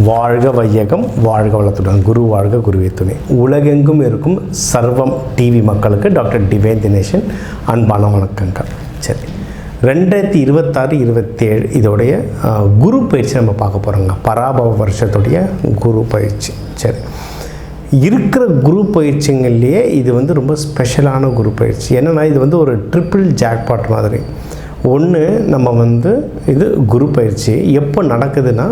வாழ்க வையகம், வாழ்க வளத்துடன், குரு வாழ்க, குருவே துணை. உலகெங்கும் இருக்கும் சர்வம் டிவி மக்களுக்கு டாக்டர் டிவைன் தினேஷன் அன்பான வணக்கங்கள். சரி, 2026-27 இதோடைய குரு பயிற்சி நம்ம பார்க்க போகிறோங்க. பராபவ வருஷத்துடைய குரு பயிற்சி. சரி, இருக்கிற குரு பயிற்சிங்கள்லேயே இது வந்து ரொம்ப ஸ்பெஷலான குரு பயிற்சி. என்னென்னா இது வந்து ஒரு ட்ரிபிள் ஜாக்பாட் மாதிரி. ஒன்று, நம்ம வந்து இது குரு பயிற்சி எப்போ நடக்குதுன்னா,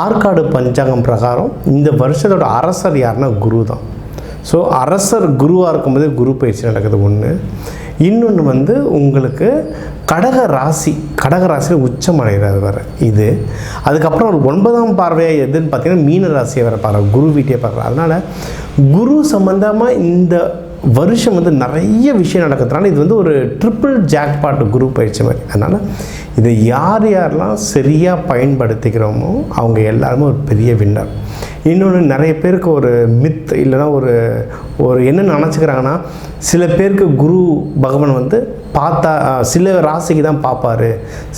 ஆற்காடு பஞ்சாங்கம் பிரகாரம் இந்த வருஷத்தோட அரசர் யாருன்னா குரு தான். ஸோ அரசர் குருவாக இருக்கும்போதே குரு பயிற்சி நடக்குது ஒன்று. இன்னொன்று வந்து உங்களுக்கு கடகராசியில் உச்சமடைகிறது வேறு இது. அதுக்கப்புறம் ஒரு 9ஆம் பார்வையாக எதுன்னு பார்த்தீங்கன்னா மீன ராசியை வேறு பார்க்குற, குரு வீட்டையே பார்க்குறோம். அதனால் குரு சம்மந்தமாக இந்த வருஷம் வந்து நிறைய விஷயம் நடக்கிறதுனால இது வந்து ஒரு ட்ரிபிள் ஜாக்பாட் குரு பயிற்சி மாதிரி. அதனால் இதை யாரெல்லாம் சரியாக பயன்படுத்திக்கிறோமோ அவங்க எல்லாருமே ஒரு பெரிய வின்னர். இன்னொன்று, நிறைய பேருக்கு ஒரு மித் இல்லைன்னா ஒரு என்ன நினச்சிக்கிறாங்கன்னா, சில பேருக்கு குரு பகவான் வந்து பார்த்தா சில ராசிக்கு தான் பார்ப்பார்,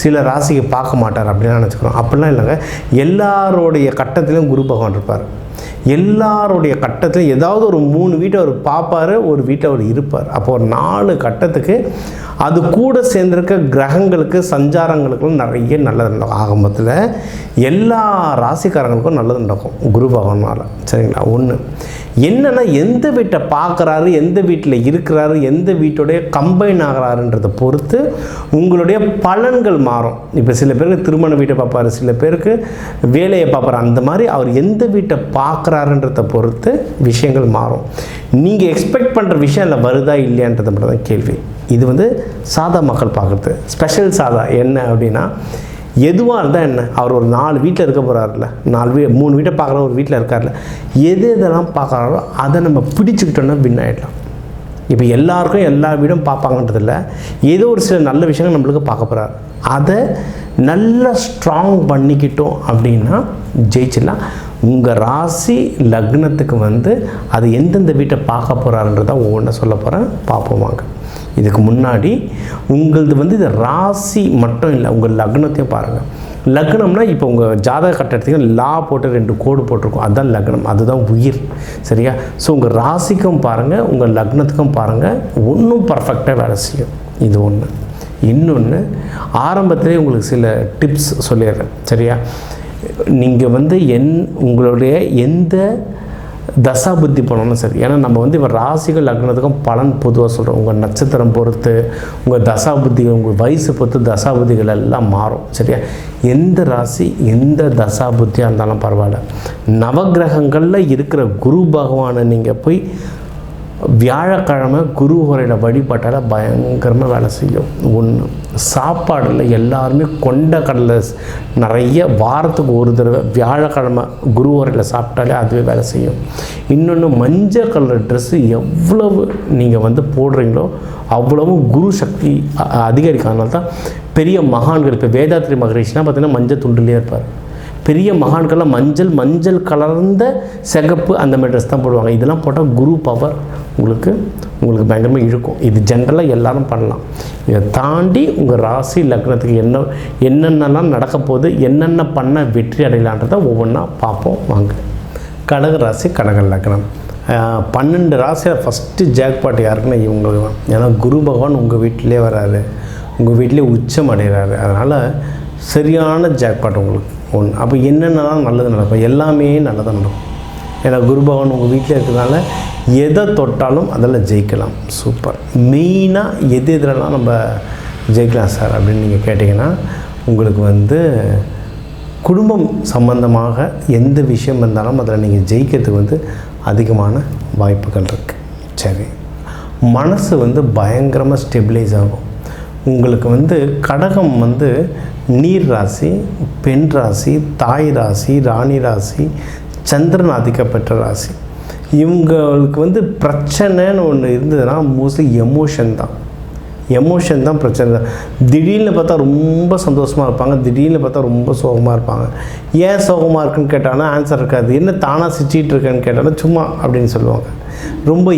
சில ராசிக்கு பார்க்க மாட்டார் அப்படின்னு நினச்சிக்கிறோம். அப்படிலாம் இல்லைங்க. எல்லாரோடைய கட்டத்திலையும் குரு பகவான் இருப்பார். எல்லாருடைய கட்டத்தில் ஏதாவது ஒரு 3 வீட்டை அவர் பார்ப்பார், ஒரு வீட்டை அவர் இருப்பார். அப்போ ஒரு 4 கட்டத்துக்கு அது கூட சேர்ந்திருக்க கிரகங்களுக்கு சஞ்சாரங்களுக்கும் நிறைய நல்லது நடக்கும். ஆகமத்தில் எல்லா ராசிக்காரங்களுக்கும் நல்லது நடக்கும் குரு பகவானால். சரிங்களா? ஒன்று என்னென்னா, எந்த வீட்டை பார்க்குறாரு, எந்த வீட்டில் இருக்கிறாரு, எந்த வீட்டோடைய கம்பைன் ஆகிறாருன்றதை பொறுத்து உங்களுடைய பலன்கள் மாறும். இப்போ சில பேருக்கு திருமண வீட்டை பார்ப்பார், சில பேருக்கு வேலையை பார்ப்பார். அந்த மாதிரி அவர் எந்த வீட்டை பார்க்குறாருன்றதை பொறுத்து விஷயங்கள் மாறும். நீங்கள் எக்ஸ்பெக்ட் பண்ணுற விஷயம் அதில் வருதா இல்லையான்றது மட்டும் தான் கேள்வி. இது வந்து சாதா மக்கள் பார்க்குறது. ஸ்பெஷல் சாதா என்ன அப்படின்னா, எதுவாக இருந்தால் என்ன, அவர் ஒரு 4 வீட்டில் இருக்க போகிறாருல, 3 வீட்டை பார்க்குற ஒரு வீட்டில் இருக்கார்ல, எதெல்லாம் பார்க்குறாரோ அதை நம்ம பிடிச்சிக்கிட்டோன்னா வின் ஆகிடலாம். இப்போ எல்லாருக்கும் எல்லா வீடும் பார்ப்பாங்கன்றதில்ல, ஏதோ ஒரு சில நல்ல விஷயங்கள் நம்மளுக்கு பார்க்க போகிறாரு, அதை நல்லா ஸ்ட்ராங் பண்ணிக்கிட்டோம் அப்படின்னா ஜெயிச்சிடலாம். உங்கள் ராசி லக்னத்துக்கு வந்து அது எந்தெந்த வீட்டை பார்க்க போகிறாருன்றதான் ஒவ்வொன்றா சொல்ல போகிறேன், பார்ப்போமாங்க. இதுக்கு முன்னாடி உங்களது வந்து இது ராசி மட்டும் இல்லை, உங்கள் லக்னத்தையும் பாருங்கள். லக்னம்னா இப்போ உங்கள் ஜாதக கட்டத்துக்கு லா போட்டு 2 கோடு போட்டிருக்கோம், அதுதான் லக்னம், அதுதான் உயிர். சரியா? ஸோ உங்கள் ராசிக்கும் பாருங்கள், உங்கள் லக்னத்துக்கும் பாருங்கள், ஒன்றும் பர்ஃபெக்டாக வேலை செய்யும். இது ஒன்று. இன்னொன்று, ஆரம்பத்திலே உங்களுக்கு சில டிப்ஸ் சொல்லிடுறேன். சரியா? நீங்கள் வந்து உங்களுடைய எந்த தசா புத்தி பண்ணணும் சரி. ஏன்னா நம்ம வந்து இப்போ ராசிகள் லக்னத்துக்கும் பலன் பொதுவாக சொல்கிறோம். உங்கள் நட்சத்திரம் பொறுத்து, உங்கள் தசா புத்திகள், உங்கள் வயசு பொறுத்து தசா புத்திகள் எல்லாம் மாறும். சரியா? எந்த ராசி எந்த தசா புத்தியாக இருந்தாலும் பரவாயில்ல, நவகிரகங்களில் இருக்கிற குரு பகவானை நீங்கள் போய் வியாழக்கிழமை குரு உரையில் வழிபட்டால் பயங்கரமாக வேலை செய்யும். ஒன்று, சாப்பாடில் எல்லாருமே கொண்ட கடலை நிறைய வாரத்துக்கு ஒரு தடவை வியாழக்கிழமை குரு உரையில் சாப்பிட்டாலே அதுவே வேலை செய்யும். இன்னொன்று, மஞ்சள் கலர் ட்ரெஸ்ஸு எவ்வளவு நீங்கள் வந்து போடுறீங்களோ அவ்வளவும் குரு சக்தி அதிகரிக்கிறதுனால தான் பெரிய மகான்கள், இப்போ வேதாத்ரி மகரிஷினா பார்த்தீங்கன்னா மஞ்சள் துண்டுலேயே இருப்பார். பெரிய மகான்கள்லாம் மஞ்சள் கலர்ந்த சிகப்பு அந்த மாதிரி ட்ரெஸ் தான் போடுவாங்க. இதெல்லாம் போட்டால் குரு பவர் உங்களுக்கு பயங்கரமாக இழுக்கும். இது ஜென்ரலாக எல்லாரும் பண்ணலாம். இதை தாண்டி உங்கள் ராசி லக்னத்துக்கு என்னென்னலாம் நடக்க போகுது, என்னென்ன பண்ண வெற்றி அடையலான்றதை ஒவ்வொன்றா பார்ப்போம் வாங்க. கடக ராசி, கடக லக்னம். 12 ராசியில் ஃபஸ்ட்டு ஜாக்பாட் யாருக்குன்னா இவங்களுக்கு தான். ஏன்னா குரு பகவான் உங்கள் வீட்டிலே வராரு, உங்கள் வீட்டிலே உச்சம் அடைகிறாரு. அதனால் சரியான ஜாக்பாட் உங்களுக்கு ஒன்று. அப்போ என்னென்னலாம் நல்லது நடக்கும், எல்லாமே நல்லதாக நடக்கும். ஏன்னா குரு பகவான் உங்கள் வீட்டில் இருக்கிறதுனால எதை தொட்டாலும் அதில் ஜெயிக்கலாம். சூப்பர். மெயினாக எதுலாம் நம்ம ஜெயிக்கலாம் சார் அப்படின்னு நீங்கள் கேட்டிங்கன்னா, உங்களுக்கு வந்து குடும்பம் சம்பந்தமாக எந்த விஷயம் இருந்தாலும் அதில் நீங்கள் ஜெயிக்கிறதுக்கு வந்து அதிகமான வாய்ப்புகள் இருக்குது. சரி, மனசு வந்து பயங்கரமாக ஸ்டெபிலைஸ் ஆகும். உங்களுக்கு வந்து கடகம் வந்து நீர் ராசி, பெண் ராசி, தாய் ராசி, ராணி ராசி, சந்திரன் ஆதிக்கப்பெற்ற ராசி. இவங்களுக்கு வந்து பிரச்சனைன்னு ஒன்று இருந்ததுன்னா மோஸ்ட்லி எமோஷன் தான் பிரச்சனை தான். திடீர்னு பார்த்தா ரொம்ப சந்தோஷமாக இருப்பாங்க, திடீர்னு பார்த்தா ரொம்ப சோகமாக இருப்பாங்க. ஏன் சோகமாக இருக்குன்னு கேட்டாங்கன்னா ஆன்சர் இருக்காது. என்ன தானாக சிரிச்சிட்டு இருக்கேன்னு கேட்டாலும் சும்மா அப்படின்னு சொல்லுவாங்க. ரொம்ப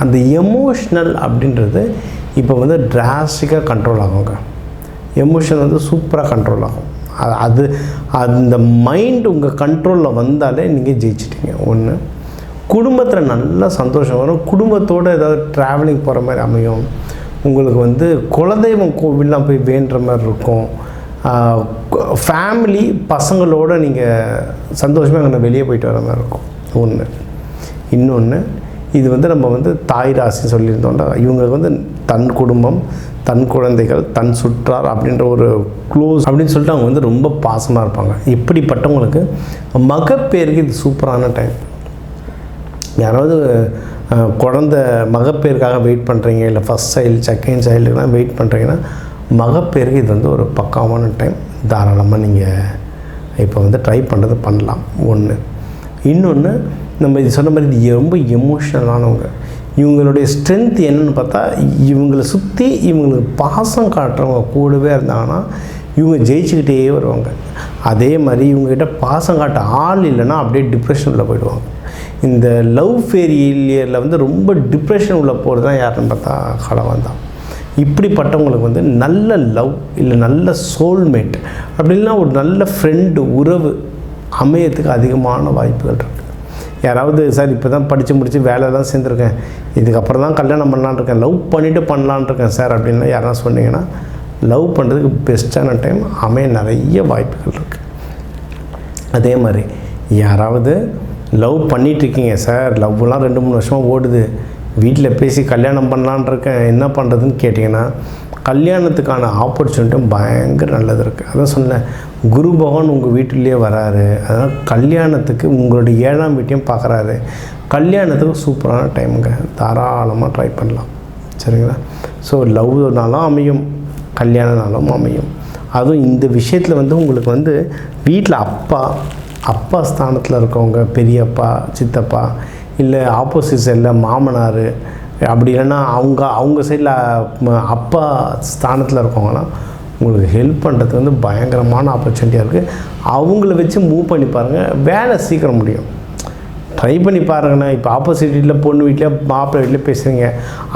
அந்த எமோஷ்னல் அப்படின்றது இப்போ வந்து டிராஸ்டிக்காக கண்ட்ரோல் ஆகுங்க. எமோஷன் வந்து சூப்பராக கண்ட்ரோல் ஆகும். அது அந்த மைண்ட் உங்கள் கண்ட்ரோலில் வந்தாலே நீங்கள் ஜெயிச்சிட்டிங்க. ஒன்று, குடும்பத்தில் நல்ல சந்தோஷம் வரும். குடும்பத்தோடு ஏதாவது ட்ராவலிங் போகிற மாதிரி அமையும். உங்களுக்கு வந்து குலதெய்வம் கோவில்லாம் போய் வேண்டுற மாதிரி இருக்கும். ஃபேமிலி பசங்களோடு நீங்கள் சந்தோஷமாக அங்கே வெளியே போயிட்டு வர மாதிரி இருக்கும். ஒன்று. இன்னொன்று, இது வந்து நம்ம வந்து தாய் ராசி சொல்லியிருந்தோம்னா, இவங்களுக்கு வந்து தன் குடும்பம், தன் குழந்தைகள், தன் சுற்றார் அப்படின்ற ஒரு க்ளோஸ் அப்படின்னு சொல்லிட்டு அவங்க வந்து ரொம்ப பாசமாக இருப்பாங்க. இப்படிப்பட்டவங்களுக்கு மகப்பேருக்கு இது சூப்பரான டைம். யாராவது குழந்தை மகப்பேருக்காக வெயிட் பண்ணுறீங்க, இல்லை ஃபஸ்ட் சைல்டு செகண்ட் சைல்டுக்கெலாம் வெயிட் பண்ணுறீங்கன்னா, மகப்பேருக்கு இது வந்து ஒரு பக்காவான டைம். தாராளமாக நீங்கள் இப்போ வந்து ட்ரை பண்ணுறது பண்ணலாம். ஒன்று. இன்னொன்று, நம்ம இது சொன்ன மாதிரி இது ரொம்ப எமோஷ்னலானவங்க. இவங்களுடைய ஸ்ட்ரென்த் என்னென்னு பார்த்தா, இவங்களை சுற்றி இவங்களுக்கு பாசம் காட்டுறவங்க கூடவே இருந்தாங்கன்னா இவங்க ஜெயிச்சுக்கிட்டே வருவாங்க. அதே மாதிரி இவங்ககிட்ட பாசம் காட்ட ஆள் இல்லைன்னா அப்படியே டிப்ரெஷனில் போயிடுவாங்க. இந்த லவ் ஃபெயிலியரில் வந்து ரொம்ப டிப்ரெஷன் உள்ள போகிறது தான் யாருன்னு பார்த்தா கடவுள் தான். இப்படிப்பட்டவங்களுக்கு வந்து நல்ல லவ் இல்லை நல்ல சோல்மேட் அப்படின்னா ஒரு நல்ல ஃப்ரெண்டு உறவு அமையத்துக்கு அதிகமான வாய்ப்புகள் இருக்குது. யாராவது சார் இப்போ தான் படித்து முடித்து வேலை தான் சேர்ந்துருக்கேன், இதுக்கப்புறம் தான் கல்யாணம் பண்ணலான் இருக்கேன், லவ் பண்ணிவிட்டு பண்ணலான் இருக்கேன் சார் அப்படின்னா யாரா சொன்னீங்கன்னா, லவ் பண்ணுறதுக்கு பெஸ்ட்டான டைம் அமைய நிறைய வாய்ப்புகள் இருக்குது. அதே மாதிரி யாராவது லவ் பண்ணிகிட்ருக்கீங்க சார், லவ்லாம் 2-3 வருஷமாக ஓடுது, வீட்டில் பேசி கல்யாணம் பண்ணலான் இருக்கேன், என்ன பண்ணுறதுன்னு கேட்டிங்கன்னா, கல்யாணத்துக்கான ஆப்பர்ச்சுனிட்டியும் பயங்கர நல்லது இருக்குது. அதான் சொன்னேன், குரு பகவான் உங்கள் வீட்டிலேயே வராரு. அதனால் கல்யாணத்துக்கு உங்களுடைய 7ஆம் வீட்டையும் பார்க்குறாரு. கல்யாணத்துக்கு சூப்பரான டைமுங்க, தாராளமாக ட்ரை பண்ணலாம். சரிங்களா? ஸோ லவ்னாலும் அமையும், கல்யாணனாலும் அமையும். அதுவும் இந்த விஷயத்தில் வந்து உங்களுக்கு வந்து வீட்டில் அப்பா ஸ்தானத்தில் இருக்கவங்க, பெரியப்பா சித்தப்பா, இல்லை ஆப்போசிட் சைடில் மாமனார், அப்படி இல்லைன்னா அவங்க சைடில் அப்பா ஸ்தானத்தில் இருக்கவங்கன்னா உங்களுக்கு ஹெல்ப் பண்ணுறதுக்கு வந்து பயங்கரமான ஆப்பர்ச்சுனிட்டியாக இருக்குது. அவங்கள வச்சு மூவ் பண்ணி பாருங்கள், வேலை சீக்கிரம் முடியும். ட்ரை பண்ணி பாருங்கண்ணா. இப்போ ஆப்போசிட் வீட்டில் பொண்ணு வீட்டில் மாப்பிள்ளை வீட்டில் பேசுகிறீங்க,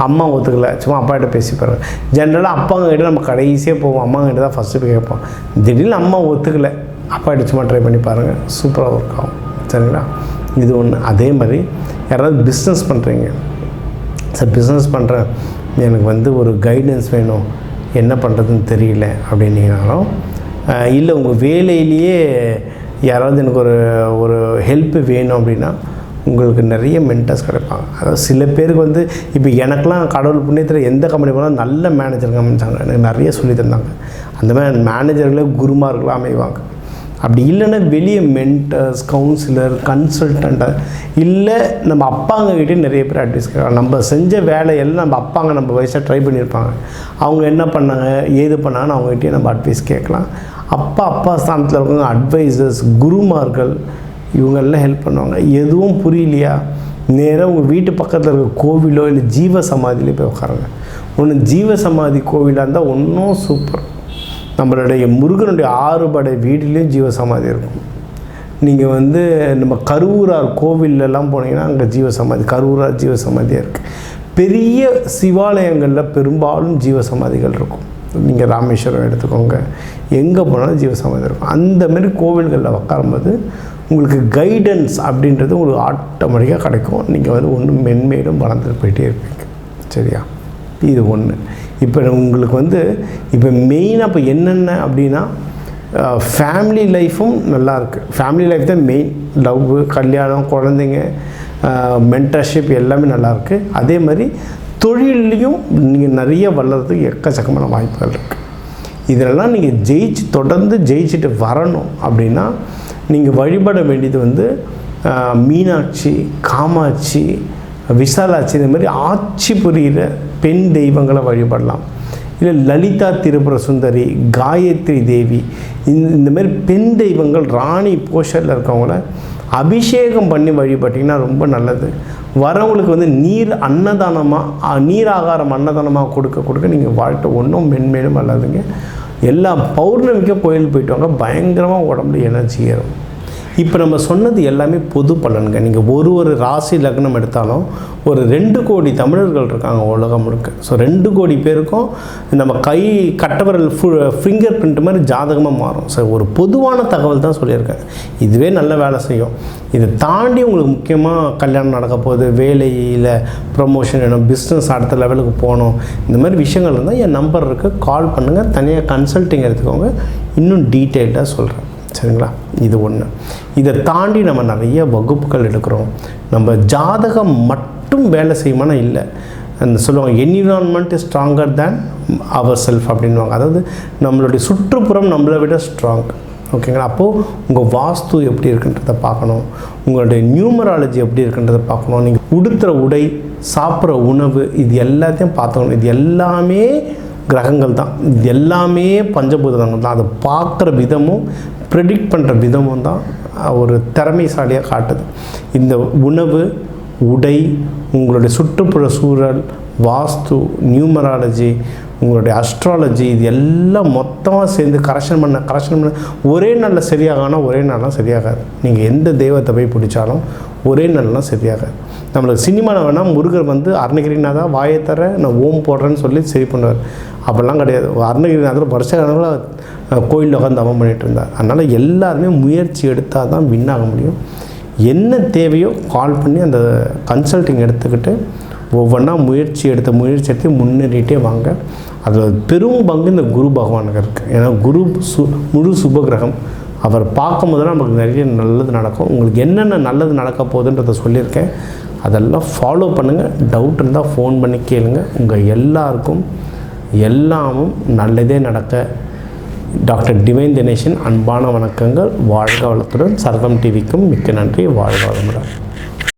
அம்மா ஒத்துக்கலை, சும்மா அப்பாக்கிட்ட பேசி பாருங்கள். ஜென்ரலாக அப்பாங்கிட்ட நம்ம கடைசியாக போவோம், அம்மாங்கிட்ட தான் ஃபஸ்ட்டு போய் கேட்போம். திடீர்னு அம்மா ஒத்துக்கலை, அப்பாக்கிட்ட சும்மா ட்ரை பண்ணி பாருங்கள், சூப்பராக ஒர்க் ஆகும். சரிங்களா? இது ஒன்று. அதே மாதிரி யாராவது பிஸ்னஸ் பண்ணுறீங்க சார், பிஸ்னஸ் பண்ணுறேன், எனக்கு வந்து ஒரு கைடன்ஸ் வேணும், என்ன பண்ணுறதுன்னு தெரியல அப்படின்னீங்கனாலும், இல்லை உங்கள் வேலையிலேயே யாராவது எனக்கு ஒரு ஹெல்ப்பு வேணும் அப்படின்னா உங்களுக்கு நிறைய மென்டர்ஸ் கிடைப்பாங்க. அதாவது சில பேருக்கு வந்து இப்போ எனக்கெலாம் கடவுள் புண்ணியத்தில் எந்த கம்பெனி போனால் நல்ல மேனேஜருங்க அமைச்சாங்க, எனக்கு நிறைய சொல்லி தந்தாங்க. அந்த மாதிரி மேனேஜர்களே குருமார்களாக அமைவாங்க. அப்படி இல்லைன்னா வெளியே மென்டர்ஸ், கவுன்சிலர், கன்சல்டண்ட்டு, இல்லை நம்ம அப்பாங்ககிட்டே நிறைய பேர் அட்வைஸ் கேட்கலாம். நம்ம செஞ்ச வேலையெல்லாம் நம்ம அப்பாங்க நம்ம வயசாக ட்ரை பண்ணியிருப்பாங்க, அவங்க என்ன பண்ணாங்க ஏது பண்ணாங்கன்னு அவங்ககிட்டயே நம்ம அட்வைஸ் கேட்கலாம். அப்பா ஸ்தானத்தில் இருக்கவங்க அட்வைசர்ஸ், குருமார்கள், இவங்கெல்லாம் ஹெல்ப் பண்ணுவாங்க. எதுவும் புரியலையா, நேராக உங்கள் வீட்டு பக்கத்தில் இருக்க கோவிலோ இல்லை ஜீவ சமாதியிலே போய் உட்காருங்க. ஒன்று ஜீவ சமாதி கோவிலாக இருந்தால் ஒன்றும் சூப்பர். நம்மளுடைய முருகனுடைய 6 படை வீட்டிலையும் ஜீவசமாதி இருக்கும். நீங்கள் வந்து நம்ம கரூரார் கோவிலெலாம் போனீங்கன்னா அங்கே ஜீவசமாதி, கரூரார் ஜீவசமாதியாக இருக்குது. பெரிய சிவாலயங்களில் பெரும்பாலும் ஜீவசமாதிகள் இருக்கும். நீங்கள் ராமேஸ்வரம் எடுத்துக்கோங்க, எங்கே போனாலும் ஜீவசமாதி இருக்கும். அந்தமாரி கோவில்களில் உட்காரும்போது உங்களுக்கு கைடன்ஸ் அப்படின்றது உங்களுக்கு ஆட்டோமேட்டிக்காக கிடைக்கும். நீங்கள் வந்து ஒன்று மென்மேலும் வளர்ந்துட்டு போயிட்டே இருப்பீங்க. சரியா? இது ஒன்று. இப்போ உங்களுக்கு வந்து இப்போ மெயினாக இப்போ என்னென்ன அப்படின்னா, ஃபேமிலி லைஃப்பும் நல்லாயிருக்கு. ஃபேமிலி லைஃப் தான் மெயின். லவ், கல்யாணம், குழந்தைங்க, மென்டர்ஷிப் எல்லாமே நல்லாயிருக்கு. அதே மாதிரி தொழிலையும் நீங்கள் நிறைய வளர்கிறதுக்கு எக்கச்சக்கமான வாய்ப்புகள் இருக்குது. இதெல்லாம் நீங்கள் தொடர்ந்து ஜெயிச்சுட்டு வரணும் அப்படின்னா நீங்கள் வழிபட வேண்டியது வந்து மீனாட்சி, காமாட்சி, விசாலாட்சி, இந்த மாதிரி ஆட்சி புரிகிற பெண் தெய்வங்களை வழிபடலாம். இல்லை லலிதா திரிபுர சுந்தரி, காயத்ரி தேவி, இந்த மாதிரி பெண் தெய்வங்கள் ராணி போஷரில் இருக்கவங்கள அபிஷேகம் பண்ணி வழிபட்டிங்கன்னா ரொம்ப நல்லது. வரவங்களுக்கு வந்து நீர் ஆகாரம் அன்னதானமாக கொடுக்க நீங்கள் வாழ்க்கை ஒன்றும் மென்மேலும் நல்லதுங்க. எல்லா பௌர்ணமிக்கும் கோயில் போயிட்டு வாங்க, பயங்கரமாக உடம்புல எனர்ஜி ஏறும். இப்போ நம்ம சொன்னது எல்லாமே பொது பலன்க. நீங்கள் ஒரு ராசி லக்னம் எடுத்தாலும் ஒரு 2 கோடி தமிழர்கள் இருக்காங்க உலகம் முழுக்க. ஸோ 2 கோடி பேருக்கும் நம்ம கை கட்டவரல் ஃபிங்கர் பிரிண்ட் மாதிரி ஜாதகமாக மாறும். ஸோ ஒரு பொதுவான தகவல் தான் சொல்லியிருக்கேன். இதுவே நல்ல வேலை செய்யும். இதை தாண்டி உங்களுக்கு முக்கியமாக கல்யாணம் நடக்க போகுது, வேலையில் ப்ரமோஷன் வேணும், பிஸ்னஸ் அடுத்த லெவலுக்கு போகணும், இந்த மாதிரி விஷயங்கள் இருந்தால் என் நம்பர் இருக்குது, கால் பண்ணுங்கள். தனியாக கன்சல்ட்டிங் எடுத்துக்கோங்க, இன்னும் டீட்டெயில்டாக சொல்கிறேன். சரிங்களா? இது ஒன்று. இதை தாண்டி நம்ம நிறைய வகுப்புகள் எடுக்கிறோம். நம்ம ஜாதகம் மட்டும் வேலை செய்யுமானா இல்லை. அந்த சொல்லுவாங்க environment is stronger than yourself அப்படின்வாங்க. அதாவது நம்மளுடைய சுற்றுப்புறம் நம்மளை விட ஸ்ட்ராங். ஓகேங்களா? அப்போது உங்கள் வாஸ்து எப்படி இருக்குன்றதை பார்க்கணும், உங்களுடைய நியூமராலஜி எப்படி இருக்குன்றதை பார்க்கணும், நீங்கள் உடுத்துகிற உடை, சாப்பிட்ற உணவு, இது எல்லாத்தையும் பார்த்துக்கணும். இது எல்லாமே கிரகங்கள் தான், இது எல்லாமே பஞ்சபூதங்கள் தான். அதை பார்க்குற விதமும் ப்ரெடிக்ட் பண்ணுற விதமும் தான் ஒரு திறமைசாலியாக காட்டுது. இந்த உணவு, உடை, உங்களுடைய சுற்றுப்புற சூழல், வாஸ்து, நியூமராலஜி, உங்களுடைய அஸ்ட்ராலஜி, இது எல்லாம் மொத்தமாக சேர்ந்து கரெக்ஷன் பண்ண ஒரே நாளில் சரியாகனா ஒரே நாளெலாம் சரியாகாது. நீங்கள் எந்த தெய்வத்தை போய் பிடிச்சாலும் ஒரே நாளெலாம் சரியாகாது. நம்மளுக்கு சினிமாவில் வேணால் முருகர் அருணகிரிநாதா வாயை தர நான் ஓம் போடுறேன்னு சொல்லி சரி பண்ணுவார். அப்படிலாம் கிடையாது. அருணகிரிநாதர் வருஷ கணக்கில் கோயிலில் உட்காந்து தவம் பண்ணிகிட்டு இருந்தார். அதனால் எல்லாருமே முயற்சி எடுத்தால் தான் வின் ஆக முடியும். என்ன தேவையோ கால் பண்ணி அந்த கன்சல்ட்டிங் எடுத்துக்கிட்டு ஒவ்வொன்றா முயற்சி எடுத்து முன்னேறிட்டே வாங்க. அதில் பெரும் பங்கு இந்த குரு பகவானுக்கு இருக்குது. ஏன்னா குரு முழு சுபகிரகம். அவர் பார்க்கும் போதெல்லாம் நமக்கு நிறைய நல்லது நடக்கும். உங்களுக்கு என்னென்ன நல்லது நடக்க போகுதுன்றதை சொல்லியிருக்கேன். அதெல்லாம் ஃபாலோ பண்ணுங்கள். டவுட் இருந்தால் ஃபோன் பண்ணி கேளுங்க. உங்கள் எல்லாருக்கும் எல்லாமும் நல்லதே நடக்க டாக்டர் டிவைன் தினேஷன் அன்பான வணக்கங்கள். வாழ்க வளத்துடன். சர்வம் டிவிக்கும் மிக்க நன்றி. வாழ்க வளமுடன்.